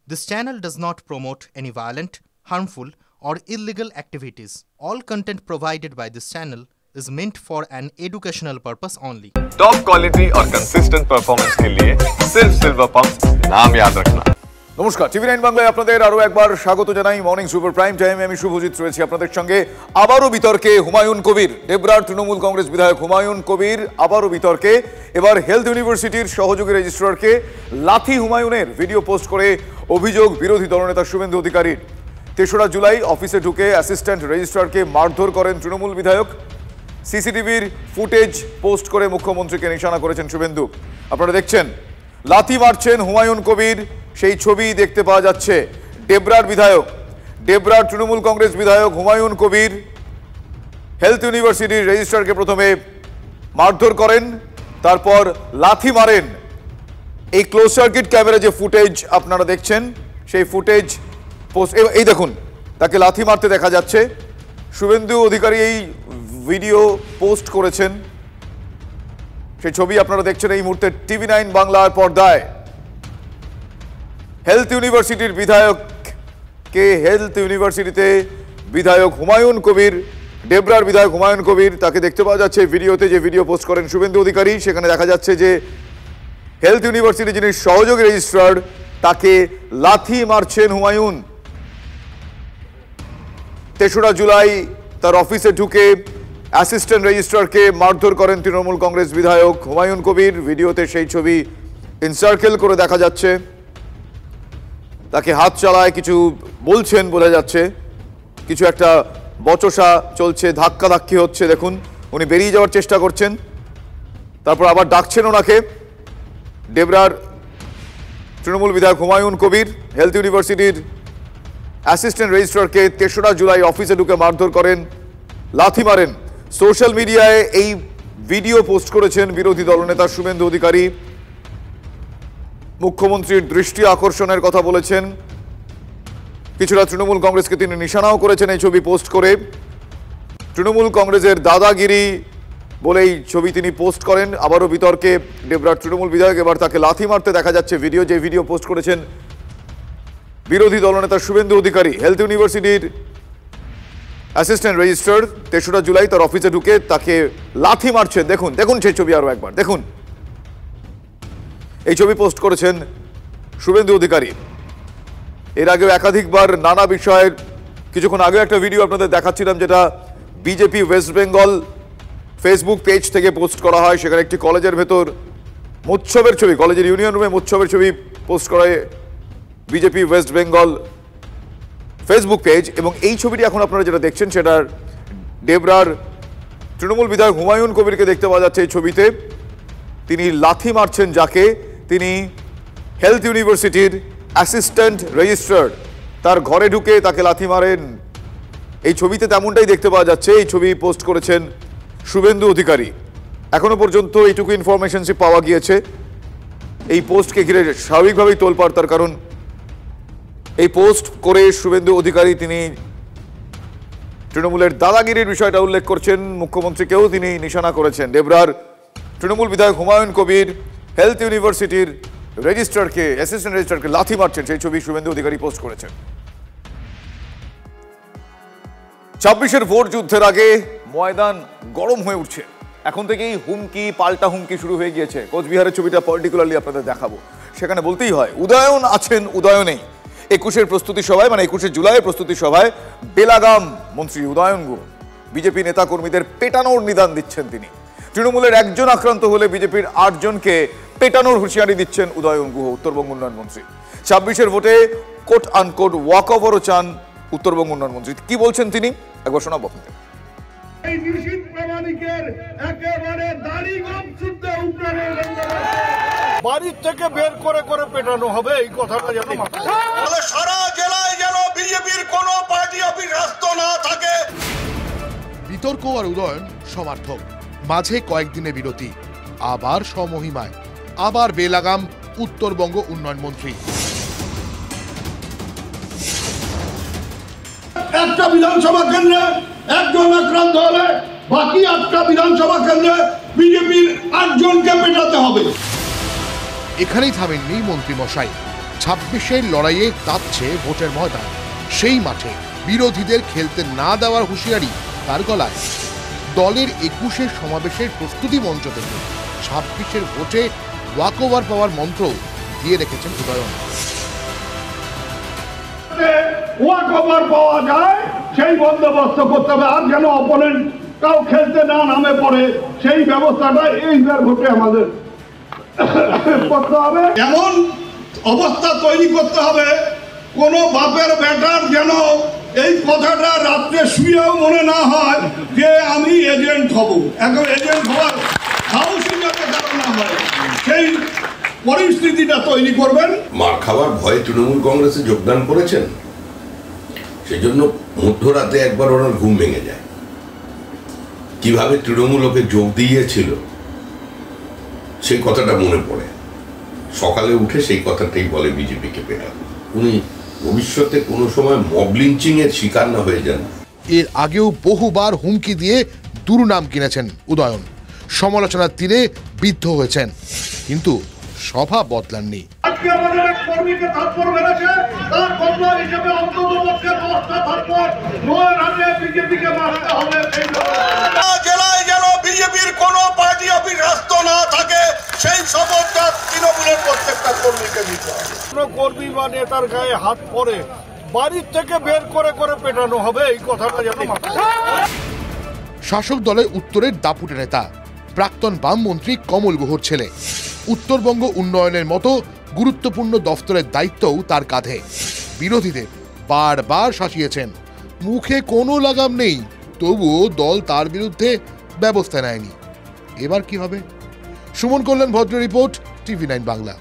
This channel does not promote any violent, harmful, or illegal activities. All content provided by this channel is meant for an educational purpose only. Top quality और consistent performance के लिए सिर्फ silver pump नाम याद रखना। নমস্কার, টিভি9 বাংলায় আপনাদের আরো একবার স্বাগত জানাই। মর্নিং সুপার প্রাইম টাইমে আমি শুভজিৎ রয়েছি আপনাদের সঙ্গে। আবারও বিতর্কে হুমায়ুন কবির, ডেবরার তৃণমূল কংগ্রেস বিধায়ক হুমায়ুন কবির আবারও বিতর্কে। এবার হেলথ ইউনিভার্সিটির সহযোগী রেজিস্ট্রারকে লাথি হুমায়ুনের ভিডিও পোস্ট করে অভিযোগ বিরোধী দলনেতা শুভেন্দু অধিকারীর। ৩রা জুলাই অফিসে ঢুকে অ্যাসিস্ট্যান্ট রেজিস্ট্রারকে মারধর করেন তৃণমূল বিধায়ক। সিসিটিভির ফুটেজ পোস্ট করে মুখ্যমন্ত্রীকে নিশানা করেছেন শুভেন্দু। আপনারা দেখছেন লাথি মারছেন হুমায়ুন কবির, সেই ছবি দেখতে পাওয়া যাচ্ছে। ডেবরার বিধায়ক, ডেবরার তৃণমূল কংগ্রেস বিধায়ক হুমায়ুন কবির হেলথ ইউনিভার্সিটির রেজিস্ট্রারকে প্রথমে মারধর করেন, তারপর লাথি মারেন। এই ক্লোজ সার্কিট ক্যামেরা যে ফুটেজ আপনারা দেখছেন, সেই ফুটেজ এই দেখুন, তাকে লাথি মারতে দেখা যাচ্ছে। শুভেন্দু অধিকারী এই ভিডিও পোস্ট করেছেন, সেই ছবি আপনারা দেখছেন এই মুহূর্তে টিভি9 বাংলার পর্দায়। হেলথ ইউনিভার্সিটির বিধায়ককে, হেলথ ইউনিভার্সিটিতে বিধায়ক হুমায়ুন কবির, ডেবরার বিধায়ক হুমায়ুন কবির, তাকে দেখতে পাওয়া যাচ্ছে ভিডিওতে, যে ভিডিও পোস্ট করেন শুভেন্দু অধিকারী। সেখানে দেখা যাচ্ছে যে হেলথ ইউনিভার্সিটি যিনি সহযোগী রেজিস্ট্রার, তাকে লাথি মারছেন হুমায়ুন। ৩রা জুলাই তার অফিসে ঢুকে অ্যাসিস্ট্যান্ট রেজিস্ট্রারকে মারধর করেন তৃণমূল কংগ্রেস বিধায়ক হুমায়ুন কবির। ভিডিওতে সেই ছবি ইনসার্কেল করে দেখা যাচ্ছে। তাকে হাত চালায় কিছু বলছেন বোঝা যাচ্ছে, কিছু একটা বচসা চলছে, ধাক্কাধাক্কি হচ্ছে। দেখুন, উনি বেরিয়ে যাওয়ার চেষ্টা করছেন, তারপর আবার ডাকছেন ওনাকে। ডেবরার তৃণমূল বিধায়ক হুমায়ুন কবির হেলথ ইউনিভার্সিটির অ্যাসিস্ট্যান্ট রেজিস্ট্রারকে ৩রা জুলাই অফিসে ঢুকে মারধর করেন, লাথি মারেন। সোশ্যাল মিডিয়ায় এই ভিডিও পোস্ট করেছেন বিরোধী দলনেতা শুভেন্দু অধিকারী। মুখ্যমন্ত্রীর দৃষ্টি আকর্ষণের কথা বলেছেন, কিছুটা তৃণমূল কংগ্রেসকে তিনি নিশানাও করেছেন এই ছবি পোস্ট করে। তৃণমূল কংগ্রেসের দাদাগিরি বলেই ছবি তিনি পোস্ট করেন। আবারও বিতর্কে ডেবরার তৃণমূল বিধায়ক, এবার তাকে লাথি মারতে দেখা যাচ্ছে। যে ভিডিও পোস্ট করেছেন বিরোধী দলনেতা শুভেন্দু অধিকারী। হেলথ ইউনিভার্সিটির অ্যাসিস্ট্যান্ট রেজিস্ট্রার ৩রা জুলাই তার অফিসে ঢুকে তাকে লাথি মারছে। দেখুন দেখুন সেই ছবি আরো একবার দেখুন। এই ছবি পোস্ট করেছেন শুভেন্দু অধিকারী। এর আগেও একাধিকবার নানা বিষয়ের, কিছুক্ষণ আগেও একটা ভিডিও আপনাদের দেখাচ্ছিলাম, যেটা BJP West Bengal Facebook page থেকে পোস্ট করা হয়। সেখানে একটি কলেজের ভেতর মোৎসবের ছবি, কলেজের ইউনিয়ন রুমে মোৎসবের ছবি পোস্ট করায় BJP West Bengal Facebook page. এবং এই ছবিটি এখন আপনারা যেটা দেখছেন, সেটার ডেবরার তৃণমূল বিধায়ক হুমায়ুন কবিরকে দেখতে পাওয়া যাচ্ছে এই ছবিতে। তিনি লাথি মারছেন যাকে, তিনি হেলথ ইউনিভার্সিটির অ্যাসিস্ট্যান্ট রেজিস্ট্রার, তার ঘরে ঢুকে তাকে লাথি মারেন। এই ছবিতে তেমনটাই দেখতে পাওয়া যাচ্ছে। এই ছবি পোস্ট করেছেন শুভেন্দু অধিকারী। এখনো পর্যন্ত এইটুকু ইনফরমেশনসই পাওয়া গিয়েছে। এই পোস্টকে ঘিরে স্বাভাবিকভাবেই তোলপাড়, তার কারণ এই পোস্ট করে শুভেন্দু অধিকারী তিনি তৃণমূলের দাদাগিরির বিষয়টা উল্লেখ করছেন, মুখ্যমন্ত্রীকেও তিনি নিশানা করেছেন। ডেবরার তৃণমূল বিধায়ক হুমায়ুন কবির হেলথ ইউনিভার্সিটির রেজিস্ট্রারকে, অ্যাসিস্ট্যান্ট রেজিস্ট্রারকে লাথি মারছেন, সেই ছবি শুভেন্দু অধিকারী পোস্ট করেছেন। ২৬-এর ভোট যুদ্ধের আগে ময়দান গরম হয়ে উঠছে। এখন থেকেই হুমকি পাল্টা হুমকি শুরু হয়ে গিয়েছে। কোচবিহারের ছবিটা পার্টিকুলারলি আপনাদের দেখাবো। সেখানে বলতেই হয় উদয়ন আছেন, উদয়নেই। ২১-এর প্রস্তুতি সভায়, মানে ২১শে জুলাইয়ের প্রস্তুতি সভায় বেলাগাম মন্ত্রী উদয়ন গুহ বিজেপি নেতা কর্মীদের পেটানোর নিদান দিচ্ছেন তিনি। তৃণমূলের একজন আক্রান্ত হলে বিজেপির ৮ জনকে পেটানোর হুঁশিয়ারি দিচ্ছেন উদয়ন গুহ, উত্তরবঙ্গ উন্নয়ন মন্ত্রী। ২৬-এর ভোটে কোট আনকোট ওয়াক ওভারও চান উত্তরবঙ্গ উন্নয়ন মন্ত্রী। কি বলছেন তিনি, একবার শোনাবো আপনাদের। এই নিশীথ প্রামাণিকের একেবারে দাড়ি গম শুদ্ধ উপরে বাড়ির থেকে বের করে করে পেটানো হবে, এই কথাটা জানি। তাহলে সারা জেলায় যেন বিজেপির কোনো পার্টি অফিস রাস্ত না থাকে। বিতর্ক আর উদয়ন সমার্থক, মাঝে কয়েকদিনে বিরতি, আবার সমহিমায়, আবার বেলাগাম উত্তরবঙ্গ উন্নয়ন মন্ত্রী। একটা বিধানসভা কেন্দ্রে একজন আক্রান্ত হলে বাকি ৮টা বিধানসভা কেন্দ্রে বিজেপির ৮ জনকে পেটাতে হবে। এখানেই থামেননি মন্ত্রী মশাই। 26-এর লড়াইয়ে তাপছে ভোটের ময়দান। সেই মাঠে বিরোধীদের খেলতে না দেওয়ার হুঁশিয়ারি তার গলায়। দলের 21-এর সমাবেশের প্রস্তুতি মঞ্চ থেকে 26-এর ভোটে ওয়াকওভার পাওয়ার মন্ত্র দিয়ে রেখেছেন উদয়ন। ওয়াকওভার পাওয়া যায় সেই বন্দোবস্ত করতে হবে, আর যেন অপোনেন্ট কাউ খেলতে না নামে পড়ে সেই ব্যবস্থাটা এইবার ভোটে আমাদের করতে হবে। এমন অবস্থা তৈরি করতে হবে কোন বাপের বেটার যেন এই কথাটা রাত্রে শুয়েও মনে না হয় যে আমি এজেন্ট হব। এখন এজেন্ট হওয়ার সাহসী যাতে কারণ না হয় সেই পরিস্থিতিটা তৈরি করবেন। মার খাওয়ার ভয়ে তৃণমূল কংগ্রেসে যোগদান করেছেন, সেই জন্য মধ্যরাতে একবার ওনার ঘুম ভেঙে যায়। কিভাবে তৃণমূল ওকে যোগ দিয়েছিল সেই কথাটা মনে পড়ে। সকালে উঠে সেই কথাটাই বলে বিজেপিকে পেটানো। উনি ভবিষ্যতে কোনো সময় মব লিঞ্চিং এর শিকার না হয়ে যান। এর আগেও বহুবার হুমকি দিয়ে দুর্নাম কিনেছেন উদয়ন, সমালোচনার তীরে বিদ্ধ হয়েছেন, কিন্তু স্বভাব বদলাননি। আজকে আমাদের এক কর্মীকে থাপ্পড় মেরেছে, তার বদলা হিসেবে অন্ততপক্ষে 10টা থাপ্পড় নয় রানে বিজেপিকে মারতে হবে। জেলায় যেন বিজেপির কোনো পার্টি অফিস রাস্ত না থাকে সেই শপথটা তৃণমূলের প্রত্যেকটা কর্মীকে দিতে হবে। কোনো কর্মী বা নেতার গায়ে হাত পড়ে বাড়ির থেকে বের করে করে পেটানো হবে, এই কথাটা যেন মাথায়। শাসক দলের উত্তরের দাপুটে নেতা, প্রাক্তন বাম মন্ত্রী কমল গুহর ছেলে। উত্তরবঙ্গ উন্নয়নের মতো গুরুত্বপূর্ণ দফতরের দায়িত্বও তার কাঁধে। বিরোধীদের বারবার শাসিয়েছেন, মুখে কোনো লাগাম নেই, তবুও দল তার বিরুদ্ধে ব্যবস্থা নেয়নি। এবার কি হবে? সুমন কল্যাণ ভদ্র রিপোর্ট, TV9 বাংলা।